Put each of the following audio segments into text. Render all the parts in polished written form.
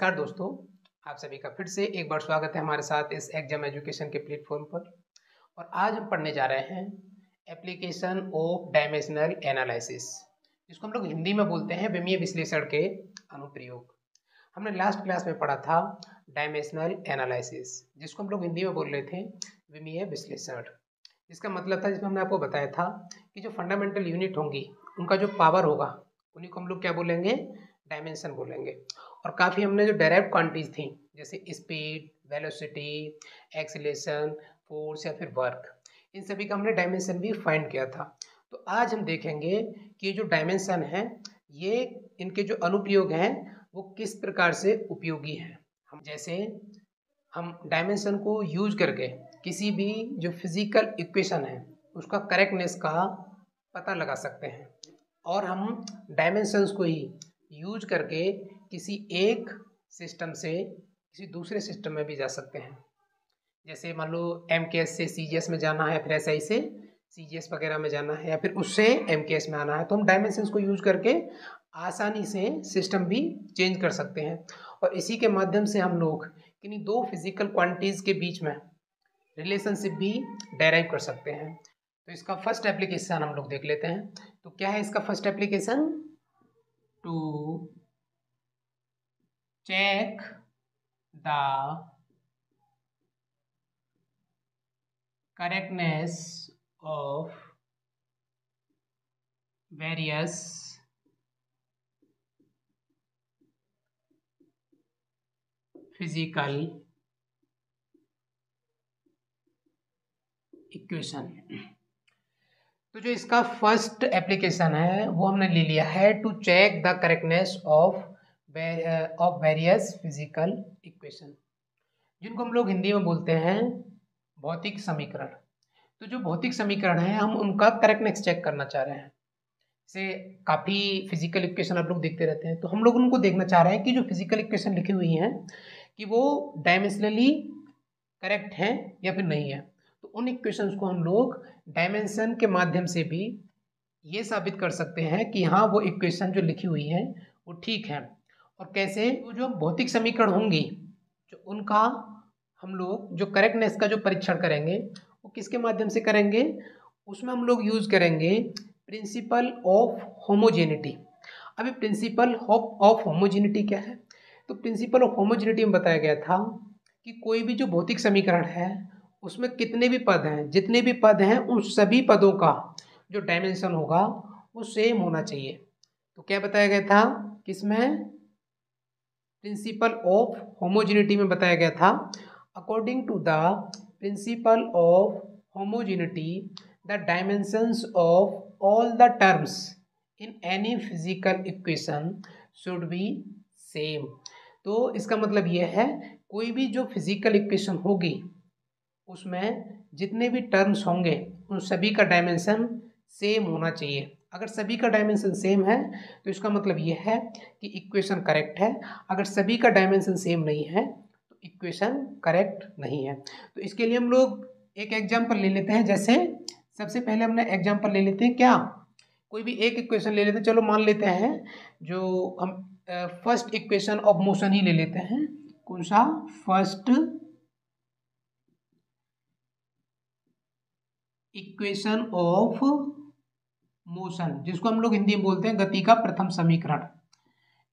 नमस्कार दोस्तों, आप सभी का फिर से एक बार स्वागत है हमारे साथ इस एग्जाम एजुकेशन के प्लेटफॉर्म पर। और आज हम पढ़ने जा रहे हैं एप्लीकेशन ऑफ डायमेंशनल एनालिसिस, जिसको हम लोग हिंदी में बोलते हैं विमीय विश्लेषण के अनुप्रयोग। हमने लास्ट क्लास में पढ़ा था डायमेंशनल एनालिसिस, जिसको हम लोग हिंदी में बोल रहे थे विमीय विश्लेषण। जिसका मतलब था, जिसमें हमने आपको बताया था कि जो फंडामेंटल यूनिट होंगी उनका जो पावर होगा उन्हीं को हम लोग क्या बोलेंगे, डायमेंशन बोलेंगे। और काफ़ी हमने जो डायरेक्ट क्वांटिटीज थी जैसे स्पीड, वेलोसिटी, एक्सीलरेशन, फोर्स या फिर वर्क, इन सभी का हमने डायमेंशन भी फाइंड किया था। तो आज हम देखेंगे कि जो डायमेंशन है ये इनके जो अनुप्रयोग हैं वो किस प्रकार से उपयोगी हैं। हम डायमेंशन को यूज करके किसी भी जो फिजिकल इक्वेशन है उसका करेक्टनेस का पता लगा सकते हैं, और हम डायमेंशंस को ही यूज करके किसी एक सिस्टम से किसी दूसरे सिस्टम में भी जा सकते हैं। जैसे मान लो MKS से CGS में जाना है, फिर SI से CGS वगैरह में जाना है, या फिर उससे MKS में आना है, तो हम डायमेंशंस को यूज करके आसानी से सिस्टम भी चेंज कर सकते हैं। और इसी के माध्यम से हम लोग किन्हीं दो फिजिकल क्वांटिटीज के बीच में रिलेशनशिप भी डेराइव कर सकते हैं। तो इसका फर्स्ट एप्लीकेशन हम लोग देख लेते हैं। तो क्या है इसका first application? To check the correctness of various physical equation. तो जो इसका फर्स्ट एप्लीकेशन है वो हमने ले लिया है to check the correctness of various physical equation, जिनको हम लोग हिंदी में बोलते हैं भौतिक समीकरण। तो जो भौतिक समीकरण है हम उनका करेक्टनेस चेक करना चाह रहे हैं। जैसे काफ़ी फिजिकल इक्वेशन आप लोग देखते रहते हैं, तो हम लोग उनको देखना चाह रहे हैं कि जो फिजिकल इक्वेशन लिखी हुई हैं कि वो डायमेंशनली करेक्ट हैं या फिर नहीं है। तो उन इक्वेशंस को हम लोग डायमेंशन के माध्यम से भी ये साबित कर सकते हैं कि हाँ वो इक्वेशन जो लिखी हुई है वो ठीक है। और कैसे? तो जो भौतिक समीकरण होंगी जो उनका हम लोग जो करेक्टनेस का जो परीक्षण करेंगे वो किसके माध्यम से करेंगे? उसमें हम लोग यूज करेंगे प्रिंसिपल ऑफ होमोजेनिटी। अभी प्रिंसिपल ऑफ होमोजेनिटी क्या है? तो प्रिंसिपल ऑफ होमोजेनिटी में बताया गया था कि कोई भी जो भौतिक समीकरण है उसमें कितने भी पद हैं, जितने भी पद हैं उन सभी पदों का जो डायमेंशन होगा वो सेम होना चाहिए। तो क्या बताया गया था किसमें? प्रिंसिपल ऑफ होमोजेनिटी में बताया गया था, according to the principle of homogeneity the dimensions of all the terms in any physical equation should be same. तो इसका मतलब ये है कोई भी जो फिजिकल इक्वेशन होगी उसमें जितने भी टर्म्स होंगे उन सभी का डायमेंशन सेम होना चाहिए। अगर सभी का डायमेंशन सेम है तो इसका मतलब ये है कि इक्वेशन करेक्ट है। अगर सभी का डायमेंशन सेम नहीं है तो इक्वेशन करेक्ट नहीं है। तो इसके लिए हम लोग एक एग्जाम्पल ले लेते हैं। जैसे सबसे पहले हमने एग्जाम्पल ले लेते हैं, क्या कोई भी एक इक्वेशन ले लेते हैं। चलो मान लेते हैं जो हम फर्स्ट इक्वेशन ऑफ मोशन ही ले लेते हैं। कौन सा? फर्स्ट इक्वेशन ऑफ मोशन, जिसको हम लोग हिंदी में बोलते हैं गति का प्रथम समीकरण,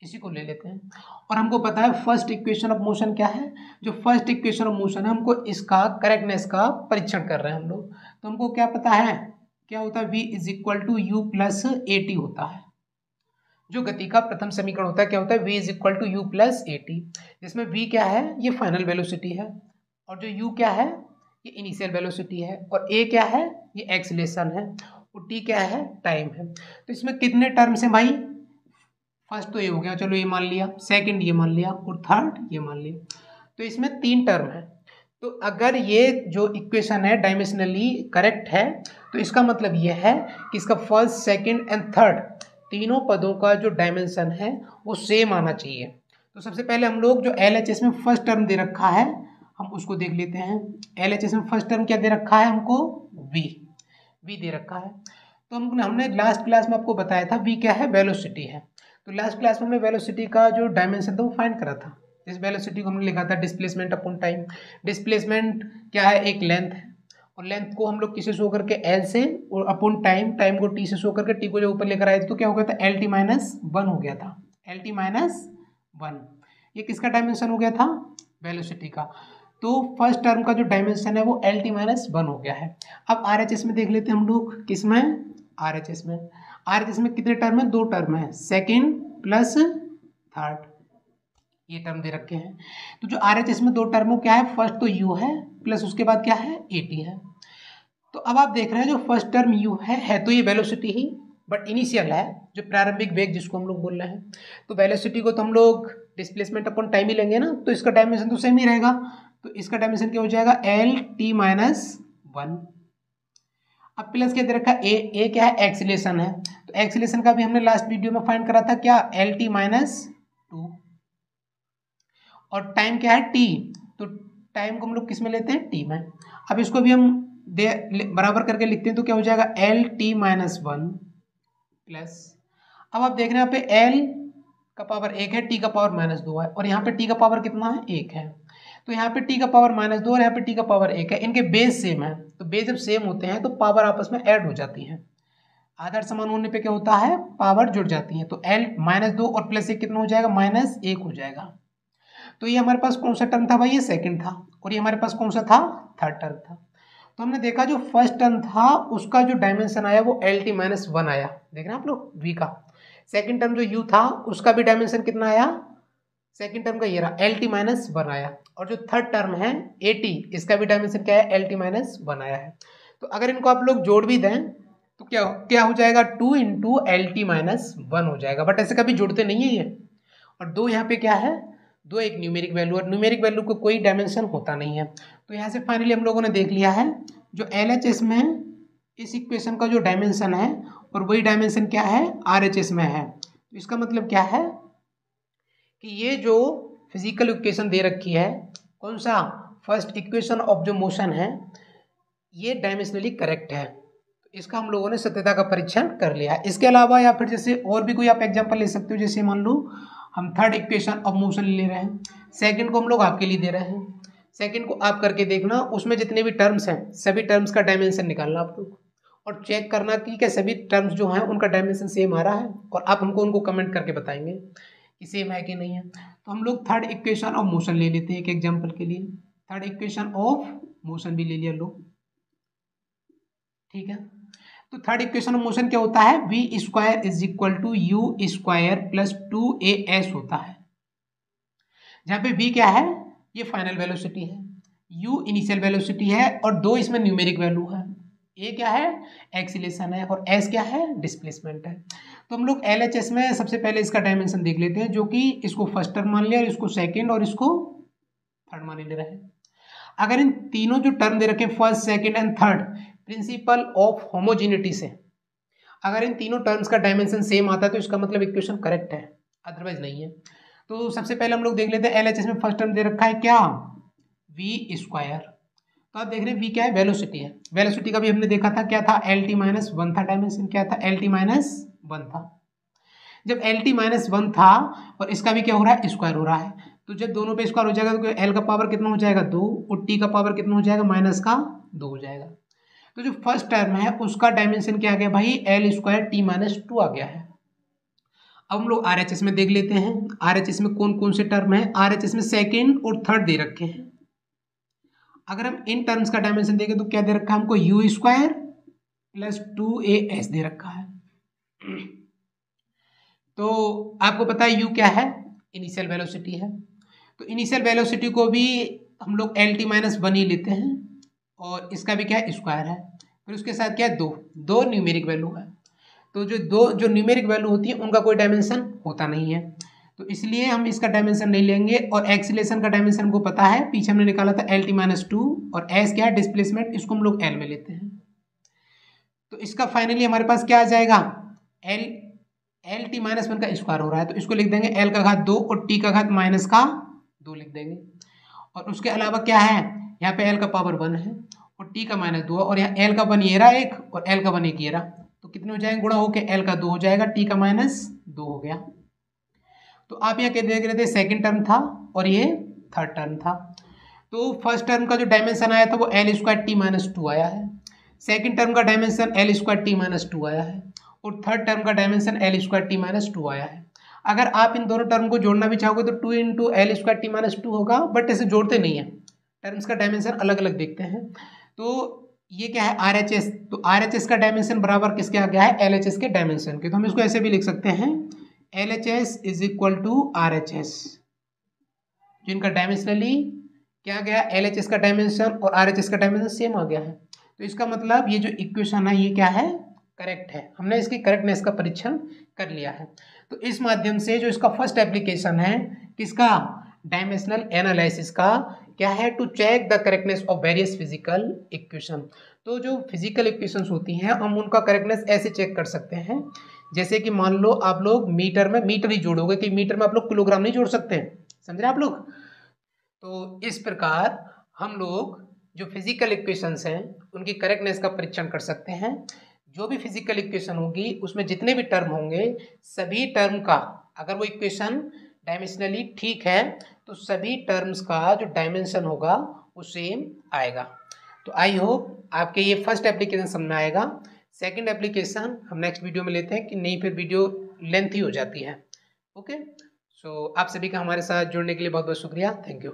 इसी को ले लेते हैं। और हमको पता है फर्स्ट इक्वेशन ऑफ मोशन क्या है। जो फर्स्ट इक्वेशन ऑफ मोशन है हमको इसका करेक्टनेस का परीक्षण कर रहे हैं हम लोग। तो हमको क्या पता है, क्या होता है? V is equal to u plus AT होता है। जो गति का प्रथम समीकरण होता है क्या होता है? V is equal to u plus AT, जिसमें V क्या है? ये फाइनल वेलोसिटी है, और जो U क्या है? ये इनिशियल वेलोसिटी है, और A क्या है? ये एक्सीलरेशन है, और T क्या है? टाइम है। तो इसमें कितने टर्म्स हैं भाई? फर्स्ट तो ये हो गया, चलो ये मान लिया, सेकंड ये मान लिया, और थर्ड ये मान लिया। तो इसमें 3 टर्म है। तो अगर ये जो इक्वेशन है डायमेंशनली करेक्ट है तो इसका मतलब ये है कि इसका फर्स्ट, सेकंड एंड थर्ड तीनों पदों का जो डायमेंशन है वो सेम आना चाहिए। तो सबसे पहले हम लोग जो LHS में फर्स्ट टर्म दे रखा है हम उसको देख लेते हैं। LHS में फर्स्ट टर्म क्या दे रखा है हमको? V दे रखा है। तो हमने लास्ट क्लास में आपको बताया था V क्या है? वेलोसिटी है। तो लास्ट क्लास में हमने वेलोसिटी का जो डायमेंशन था वो फाइंड करा था। इस वेलोसिटी को हमने लिखा था डिस्प्लेसमेंट अपॉन टाइम। डिस्प्लेसमेंट क्या है, एक लेंथ है, और लेंथ को हम लोग किसे शो करके एल से, और अपॉन टाइम, टाइम को टी से शो करके टी को जो ऊपर लेकर आए थे तो क्या हो गया था, एल टी माइनस वन हो गया था, एल टी माइनस वन। ये किसका डायमेंशन हो गया था, वेलोसिटी का। तो फर्स्ट टर्म का जो डायमेंशन है वो एल टी माइनस वन हो गया है। अब आर एच एस में देख लेते हैं हम लोग, किसमें, आर एच एस में। आर एच एस में कितने टर्म है, दो टर्म है, सेकेंड प्लस थर्ड, ये टर्म दे रखे हैं। तो जो आर एच एस में दो टर्म क्या है, फर्स्ट तो यू है प्लस उसके बाद क्या है, ए टी है। तो अब आप देख रहे हैं जो फर्स्ट टर्म यू है तो ये वेलोसिटी ही, बट इनिशियल है, जो प्रारंभिक वेग जिसको हम लोग बोल रहे हैं। तो वेलोसिटी को तो हम लोग डिस्प्लेसमेंट अपॉन टाइम ही लेंगे ना, तो इसका डायमेंशन तो सेम ही रहेगा। तो इसका डायमेंशन क्या हो जाएगा, एल टी माइनस वन। अब प्लस क्या दे रखा है, ए क्या है, एक्सीलरेशन है। तो एक्सीलरेशन का भी हमने लास्ट वीडियो में फाइंड करा था, क्या, एल टी माइनस टू। और टाइम क्या है, टी। तो टाइम को हम लोग किस में लेते हैं, टी में। अब इसको भी हम बराबर करके लिखते हैं तो क्या हो जाएगा, L T minus one plus, अब आप देख रहे हैं यहाँ पे एल का पावर एक है, टी का पावर माइनस दो है, और यहाँ पे टी का पावर कितना है, एक है। तो यहाँ पे टी का पावर माइनस दो और यहाँ पे टी का पावर एक है, इनके बेस सेम है। तो बेस जब सेम होते हैं तो पावर आपस में ऐड हो जाती है, आधार समान होने पे क्या होता है, पावर जुड़ जाती है। तो एल माइनस दो और प्लस एक कितना हो जाएगा, माइनस एक हो जाएगा। तो ये हमारे पास कौन सा टर्म था भाई, ये सेकंड था, और ये हमारे पास कौन सा था, थर्ड टर्म था। तो हमने देखा जो फर्स्ट टर्म था उसका जो डायमेंशन आया वो एल टी माइनस वन आया, देख रहे हैं आप लोग, वी का। सेकंड टर्म जो यू था उसका भी डायमेंशन कितना आया, सेकंड टर्म का ये रहा, एल टी माइनस वन आया। और जो थर्ड टर्म है ए टी, इसका भी डायमेंशन क्या है, एल टी माइनस वन आया है। तो अगर इनको आप लोग जोड़ भी दें तो क्या क्या हो जाएगा, two into L T minus one हो जाएगा, बट ऐसे कभी जुड़ते नहीं है ये। और दो यहाँ पे क्या है, दो एक न्यूमेरिक वैल्यू, और न्यूमेरिक वैल्यू को कोई डायमेंशन होता नहीं है। तो यहाँ से फाइनली हम लोगों ने देख लिया है जो एल एच एस में इस इक्वेशन का जो डायमेंशन है, और वही डायमेंशन क्या है, आर एच एस में है। तो इसका मतलब क्या है कि ये जो फिजिकल इक्वेशन दे रखी है, कौन सा, फर्स्ट इक्वेशन ऑफ जो मोशन है, ये डायमेंशनली करेक्ट है। तो इसका हम लोगों ने सत्यता का परीक्षण कर लिया है। इसके अलावा या फिर जैसे और भी कोई आप एग्जांपल ले सकते हो, जैसे मान लो हम थर्ड इक्वेशन ऑफ मोशन ले रहे हैं, सेकंड को हम लोग आपके लिए दे रहे हैं, सेकंड को आप करके देखना, उसमें जितने भी टर्म्स हैं सभी टर्म्स का डायमेंशन निकालना आप लोग, और चेक करना कि क्या सभी टर्म्स जो हैं उनका डायमेंशन सेम आ रहा है, और आप हमको उनको कमेंट करके बताएंगे कि सेम है कि नहीं है। तो हम लोग थर्ड इक्वेशन ऑफ मोशन ले लेते हैं एक एग्जाम्पल के लिए, थर्ड इक्वेशन ऑफ मोशन भी ले लिया लोग, ठीक है। तो थर्ड इक्वेशन ऑफ मोशन क्या होता है, v square is equal to u square plus two A s होता है, जहाँ पे वी क्या है, ये फाइनल वेलोसिटी है, यू इनिशियल वेलोसिटी है, और दो इसमें न्यूमेरिक वैल्यू है, ए क्या है, एक्सीलरेशन है, और एस क्या है, डिस्प्लेसमेंट है। तो हम लोग एल एच एस में सबसे पहले इसका डायमेंशन देख लेते हैं, जो कि इसको फर्स्ट टर्म मान लिया, और इसको सेकेंड, और इसको थर्ड मान ले रहे हैं। अगर इन तीनों जो टर्म दे रखे first second and third, principal of homogeneity से अगर इन तीनों टर्म्स का डायमेंशन सेम आता है तो इसका मतलब इक्वेशन करेक्ट है, अदरवाइज नहीं है। तो सबसे पहले हम लोग देख लेते हैं एल एच एस में फर्स्ट टर्म दे रखा है क्या, वी स्क्वायर। तो आप देख रहे हैं वी क्या है, वेलोसिटी है। वेलोसिटी का भी हमने देखा था क्या था, एल टी माइनस वन था, डायमेंशन क्या था, एल टी माइनस वन था। जब एल टी माइनस वन था और इसका भी क्या हो रहा है, स्क्वायर हो रहा है, तो जब दोनों पे स्क्वायर हो जाएगा तो एल का पावर कितना हो जाएगा, दो, और टी का पावर कितना हो जाएगा, माइनस का दो हो जाएगा। तो जो फर्स्ट टर्म है उसका डायमेंशन क्या आ गया भाई, L square T minus two आ गया है। अब हम लोग आर एच एस में देख लेते हैं, आर एच एस में कौन कौन से टर्म है, आर एच एस में सेकेंड और थर्ड दे रखे हैं। अगर हम इन टर्म्स का डायमेंशन देखें तो क्या दे रखा है हमको, यू स्क्वायर प्लस टू ए एस दे रखा है। तो आपको पता है यू क्या है, इनिशियल वेलोसिटी है। तो इनिशियल वेलोसिटी को भी हम लोग एल टी माइनस वन ही लेते हैं, और इसका भी क्या है, स्क्वायर है। फिर उसके साथ क्या है, दो न्यूमेरिक वैल्यू है। तो जो न्यूमेरिक वैल्यू होती है उनका कोई डायमेंशन होता नहीं है, तो इसलिए हम इसका डायमेंशन नहीं लेंगे। और एक्सीलरेशन का डायमेंशन हमको पता है, पीछे हमने निकाला था एल टी माइनस टू, और एस क्या है, डिस्प्लेसमेंट, इसको हम लोग एल में लेते हैं। तो इसका फाइनली हमारे पास क्या आ जाएगा, एल टी माइनस वन का स्क्वायर हो रहा है, तो इसको लिख देंगे एल का घात दो और टी का घात माइनस का दो लिख देंगे। और उसके अलावा क्या है, यहाँ पे एल का पावर वन है और टी का माइनस दो, और यहाँ एल का वन ये रहा एक और एल का वन एक ये रहा, तो कितने हो जाएंगे, गुणा होके एल का दो हो जाएगा, टी का माइनस दो हो गया। तो आप यहाँ क्या देख रहे थे, सेकंड टर्म था, और ये थर्ड टर्म था। तो फर्स्ट टर्म का जो डायमेंशन आया था वो L square T minus to आया है, सेकेंड टर्म का dimension L square T minus to आया है, और थर्ड टर्म का dimension L square T minus to आया है। अगर आप इन दोनों टर्म को जोड़ना भी चाहोगे तो two into L square T minus to होगा, बट इसे जोड़ते नहीं है, टर्म्स का डायमेंशन अलग अलग देखते हैं। तो ये क्या है, आर एच एस, तो आर एच एस का डायमेंशन बराबर किसके आ गया है, एल एच एस के डायमेंशन के। तो हम इसको ऐसे भी लिख सकते हैं, L H S is equal to R H S, जिनका डायमेंशनली क्या गया, एल एच एस का डायमेंशन और आर एच एस का डायमेंशन सेम आ गया है। तो इसका मतलब ये जो इक्वेशन है ये क्या है, करेक्ट है, हमने इसकी करेक्टनेस का परीक्षण कर लिया है। तो इस माध्यम से जो इसका फर्स्ट एप्लीकेशन है किसका, डायमेंशनल एनालिसिस का, क्या है, to check the correctness of various physical equation. तो जो फिजिकल इक्वेशंस होती हैं हम उनका करेक्टनेस ऐसे चेक कर सकते हैं, जैसे कि मान लो आप लोग मीटर में मीटर ही जोड़ोगे, कि मीटर में आप लोग किलोग्राम नहीं जोड़ सकते, समझ रहे आप लोग। तो इस प्रकार हम लोग जो फिजिकल इक्वेशंस हैं उनकी करेक्टनेस का परीक्षण कर सकते हैं। जो भी फिजिकल इक्वेशन होगी उसमें जितने भी टर्म होंगे, सभी टर्म का, अगर वो इक्वेशन डायमेंशनली ठीक है तो सभी टर्म्स का जो डायमेंशन होगा वो सेम आएगा। तो आई होप आपके ये फर्स्ट एप्लीकेशन समझ में आएगा। सेकंड एप्लीकेशन हम नेक्स्ट वीडियो में लेते हैं, कि नहीं फिर वीडियो लेंथी हो जाती है। ओके, सो आप सभी का हमारे साथ जुड़ने के लिए बहुत बहुत शुक्रिया, थैंक यू।